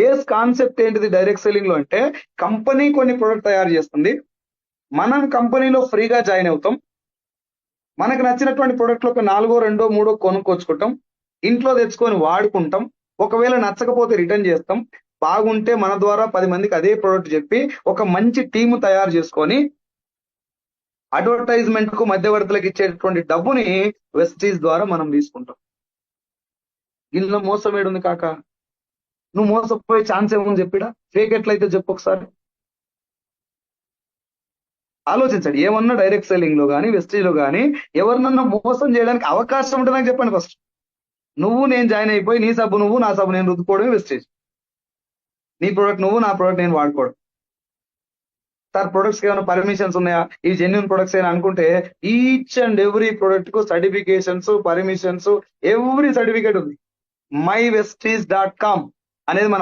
Base concept ఏంటిది direct selling లో అంటే, కంపెనీ కొన్ని ప్రొడక్ట్ తయారు చేస్తుంది, మనం కంపెనీలో ఫ్రీగా జాయిన్ అవుతాం, మనకు నచ్చినటువంటి ప్రొడక్ట్ ఒక 4, 2, 3 కొనుక్కొచ్చుకుంటాం, ఇంట్లో తెచ్చుకొని వాడుకుంటాం, ఒకవేళ నచ్చకపోతే రిటర్న్ చేస్తాం, బాగుంటే మన ద్వారా 10 మందికి అదే ప్రొడక్ట్ చెప్పి ఒక మంచి టీము తయారు చేసుకొని అడ్వర్టైజ్మెంట్ కు మధ్యవర్తులకు ఇచ్చేటువంటి డబ్బుని వెస్టీజ్ ద్వారా మనం తీసుకుంటాం. ఇందులో మోసం ఏడుంది కాక? నువ్వు మోసపోయే ఛాన్స్ ఏముంది చెప్పిడా? ఫేక్ ఎట్లయితే చెప్పు ఒకసారి ఆలోచించండి. ఏమన్నా డైరెక్ట్ సెల్లింగ్ లో కానీ వెస్టీజ్ లో కానీ ఎవరినన్నా మోసం చేయడానికి అవకాశం ఉంటే నాకు చెప్పండి. ఫస్ట్ నువ్వు నేను జాయిన్ అయిపోయి నీ సబ్బు నువ్వు నా సబ్బు నేను రుద్దుకోవడమే వెస్టేజ్. నీ ప్రొడక్ట్ నువ్వు నా ప్రొడక్ట్ నేను వాడుకోవడం. సార్ ప్రొడక్ట్స్ ఏమైనా పర్మిషన్స్ ఉన్నాయా, ఈ జెన్యున్ ప్రొడక్ట్స్ అయినా అనుకుంటే ఈచ్ అండ్ ఎవ్రీ ప్రొడక్ట్ కు సర్టిఫికేషన్స్, పర్మిషన్స్, ఎవ్రీ సర్టిఫికేట్ ఉంది. myvestige.com అనేది మన